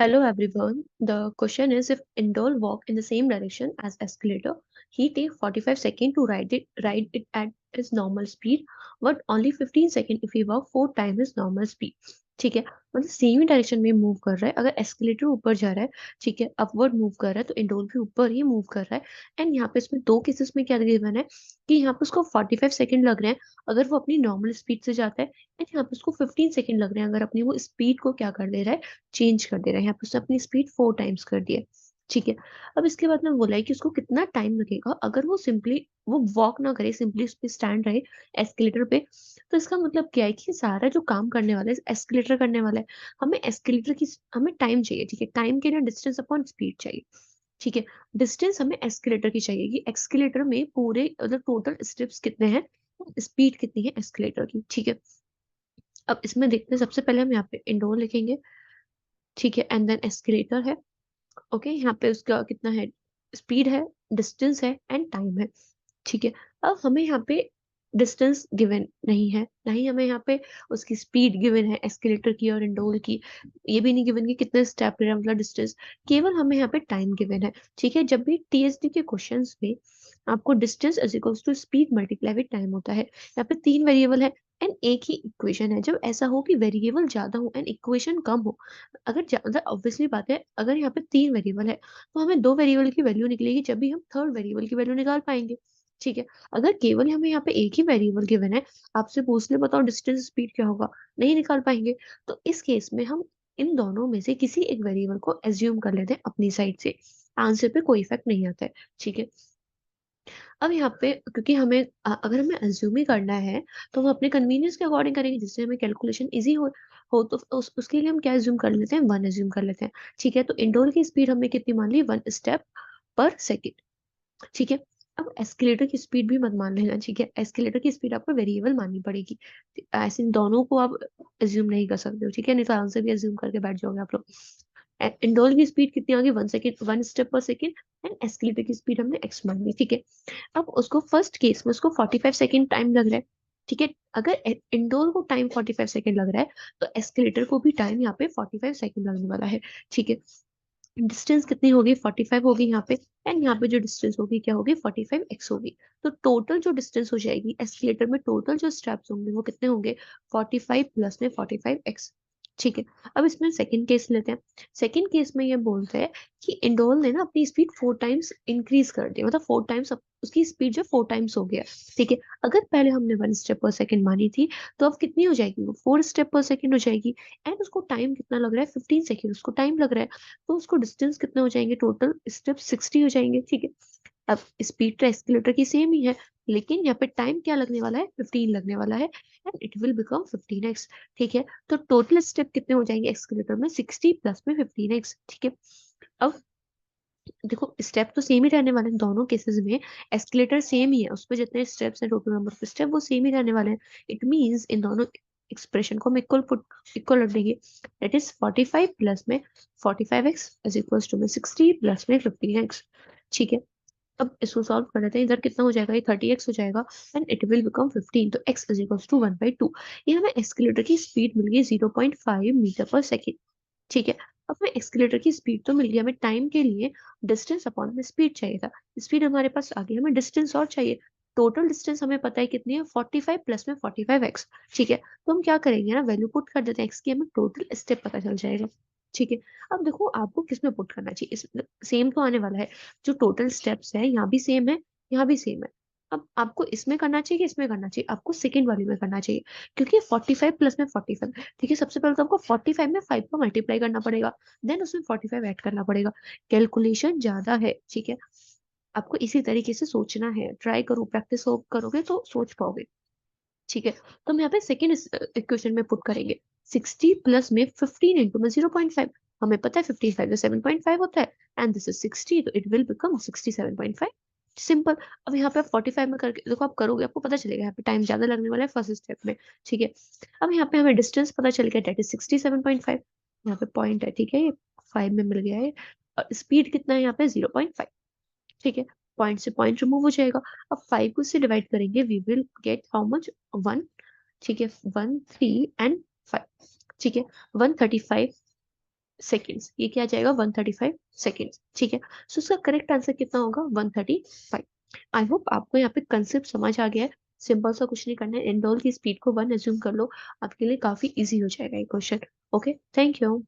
Hello everyone. The question is if Indole walk in the same direction as escalator, he take 45 seconds to ride it at his normal speed, but only 15 seconds if he walk 4 times his normal speed. ठीक है, मतलब same ही direction में move कर रहा है. अगर escalator ऊपर जा रहा है, ठीक है, अपवर्ड मूव कर रहा है, तो इंडोल भी ऊपर ही मूव कर रहा है. एंड यहाँ पे इसमें दो केसेस में क्या गिवन है कि यहाँ पे उसको 45 सेकंड लग रहे हैं अगर वो अपनी नॉर्मल स्पीड से जाता है. एंड यहाँ पे उसको 15 सेकंड लग रहे हैं अगर अपनी वो स्पीड को क्या कर ले रहा है, चेंज कर दे रहा है. यहाँ पे उसने अपनी स्पीड 4 टाइम्स कर दी है. ठीक है. अब इसके बाद में बोला है कि उसको कितना टाइम लगेगा अगर वो सिंपली वो वॉक ना करे, सिंपली उस पे स्टैंड रहे एस्केलेटर पे. तो इसका मतलब क्या है कि सारा जो काम करने वाला है एस्केलेटर करने वाला है. हमें टाइम चाहिए. ठीक है, टाइम के लिए डिस्टेंस अपॉन स्पीड चाहिए. ठीक है, डिस्टेंस हमें एस्केलेटर की चाहिए कि एस्केलेटर में पूरे मतलब टोटल स्टेप्स कितने हैं, स्पीड कितनी है एस्केलेटर की. ठीक है. अब इसमें देखते हैं, सबसे पहले हम यहाँ पे इंडोर लिखेंगे. ठीक है, एंड देन एस्केलेटर है. ओके, यहाँ पे उसका कितना है, स्पीड है, डिस्टेंस है एंड टाइम है. ठीक है. अब हमें यहाँ पे डिस्टेंस गिवन नहीं है, नहीं हमें यहाँ पे उसकी स्पीड गिवन है एस्केलेटर की और इंडोर की. ये भी नहीं गिवन कि कितने स्टेप ले रहा है, मतलब डिस्टेंस. केवल हमें यहाँ पे टाइम गिवन है. ठीक है, जब भी टीएसडी के क्वेश्चंस में आपको distance is equals to speed multiply with time होता है. यहाँ पे तीन वेरिएबल है एंड एक ही इक्वेशन है. जब ऐसा हो कि वेरिएबल ज्यादा हो एंड इक्वेशन कम हो, अगर मतलब ऑब्वियसली बात है, अगर यहाँ पे तीन वेरिएबल है तो हमें दो वेरिएबल की वैल्यू निकलेगी जब भी हम थर्ड वेरिएबल की वैल्यू निकाल पाएंगे. ठीक है. अगर केवल हमें यहाँ पे एक ही वेरिएबल गिवन है, आपसे पूछ ले बताओ डिस्टेंस स्पीड क्या होगा, नहीं निकाल पाएंगे. तो इस केस में हम इन दोनों में से किसी एक वेरिएबल को एज्यूम कर लेते हैं अपनी साइड से. आंसर पे कोई इफेक्ट नहीं आता है. ठीक है. अब यहाँ पे क्योंकि अगर हमें एज्यूम ही करना है तो हम अपने कन्वीनियंस के अकॉर्डिंग करेंगे जिससे हमें कैलकुलेशन इजी हो तो उसके लिए हम क्या एज्यूम कर लेते हैं, वन एज्यूम कर लेते हैं. ठीक है, तो इंडोर की स्पीड हमने कितनी मान ली, 1 स्टेप पर सेकेंड. ठीक है. अब एस्केलेटर की स्पीड भी मत मान लेना. ठीक है, एस्केलेटर की स्पीड आपको वेरिएबल माननी पड़ेगी. ऐसे इन दोनों को आप एज्यूम नहीं कर सकते हो. ठीक है, नहीं तो आंसर भी एज्यूम करके बैठ जाओगे आप लोग. इंडोर की स्पीड कितनी आ गई, 1 सेकेंड, 1 स्टेप पर सेकेंड. एंड एस्केलेटर की स्पीड हमने एक्स मान ली. ठीक है. अब उसको फर्स्ट केस में उसको 45 सेकेंड टाइम लग रहा है. ठीक है, अगर इंडोर को टाइम 45 सेकेंड लग रहा है तो एस्केलेटर को भी टाइम यहाँ पे 45 सेकेंड लगने वाला है. ठीक है. डिस्टेंस कितनी होगी, 45 होगी यहाँ पे. एंड यहाँ पे जो डिस्टेंस होगी क्या होगी, 45x होगी. तो टोटल जो डिस्टेंस हो जाएगी एस्केलेटर में, टोटल जो स्टेप्स होंगे वो कितने होंगे, 45 प्लस में 45x. ठीक है. अब इसमें सेकंड केस लेते हैं. सेकंड केस में ये बोलते हैं कि इंडोल ने ना अपनी स्पीड 4 टाइम्स इंक्रीज कर दी, मतलब 4 टाइम्स उसकी स्पीड जो 4 टाइम्स हो गया. ठीक है. अगर पहले हमने 1 स्टेप पर सेकेंड मानी थी तो अब कितनी हो जाएगी, वो 4 स्टेप पर सेकेंड हो जाएगी. एंड उसको टाइम कितना लग रहा है, 15 सेकेंड उसको टाइम लग रहा है. तो उसको डिस्टेंस कितने हो जाएंगे, टोटल स्टेप 60 हो जाएंगे. ठीक है. अब स्पीड तो एस्केलेटर की सेम ही है, लेकिन यहाँ पे टाइम क्या लगने वाला है, 15 लगने वाला है. And it will become 15x. ठीक है. तो टोटल स्टेप कितने हो जाएंगे एस्केलेटर में, 60 प्लस में 15x. ठीक है. अब देखो स्टेप तो सेम ही रहने वाले हैं दोनों केसेस में. एस्केलेटर सेम ही है, उस पर जितने स्टेप्स हैं, टोटल नंबर ऑफ स्टेप वो सेम ही रहने वाले हैं. इट मींस इन दोनों एक्सप्रेशन को हम इक्वल रख देंगे. दैट इज 45 प्लस में 45x इज इक्वल्स टू में 60 प्लस में 15x. ठीक है. अब इसको सॉल्व कर लेते हैं. इधर कितना हो जाएगा, ये 30x हो जाएगा. And it will become 15. तो x इज इक्वल्स टू 1/2. ये हमें एस्केलेटर की स्पीड मिल गई 0.5 मीटर पर सेकेंड. ठीक है. अब हमें एक्सीलेटर की स्पीड तो मिल गई, हमें टाइम के लिए डिस्टेंस अपॉन में स्पीड चाहिए था. स्पीड हमारे पास आ गई, हमें डिस्टेंस और चाहिए. टोटल डिस्टेंस हमें पता है कितनी है, 45 प्लस में 45x. ठीक है. तो हम क्या करेंगे ना, वैल्यू पुट कर देते हैं x की, हमें टोटल स्टेप पता चल जाएगा. ठीक है. अब देखो आपको किस में पुट करना चाहिए, इस सेम तो आने वाला है. जो टोटल स्टेप्स है यहाँ भी सेम है, यहाँ भी सेम है. अब आपको इसमें करना चाहिए कि इसमें करना चाहिए, आपको सेकंड वाली में करना चाहिए. क्योंकि 45 प्लस में 45. ठीक है, सबसे पहले तो आपको 45 में 5 को मल्टीप्लाई करना पड़ेगा, देन उसमें 45 ऐड करना पड़ेगा. कैलकुलेशन ज्यादा है. ठीक है. आपको इसी तरीके से सोचना है, ट्राई करो, प्रैक्टिस हो करोगे तो सोच पाओगे. ठीक है. तो हम यहाँ पे सेकेंड इक्वेशन में पुट करेंगे. 60 प्लस में 15 इंटू में 0.5. हमें पता है 15 5 7.5 होता है. एंड दिस इज 60, तो इट विल बिकम 67.5. सिंपल. अब यहाँ पे आप 45 में करके देखो, आप करोगे आपको पता चलेगा, यहाँ पे टाइम ज्यादा लगने वाला है फर्स्ट स्टेप में. ठीक है. अब यहाँ पे हमें डिस्टेंस पता चल गया, डेट इज 67.5. यहाँ पे पॉइंट है, ठीक है, ये 5 में मिल गया है. और स्पीड कितना है यहाँ पे, 0.5. ठीक है. पॉइंट से पॉइंट रिमूव हो जाएगा. अब 5 को इससे डिवाइड करेंगे, we will get how much, 1. ठीक है, 1 3 एंड 5. ठीक है. 135 सेकेंड्स, ये क्या आ जाएगा 135 सेकेंड्स, ठीक है। सो इसका करेक्ट आंसर कितना होगा 135। आई होप आपको यहाँ पे कंसेप्ट समझ आ गया है। सिंपल सा कुछ नहीं करना है, इंडोल की स्पीड को 1 एज्यूम कर लो, आपके लिए काफी इजी हो जाएगा ये क्वेश्चन। Okay, thank you.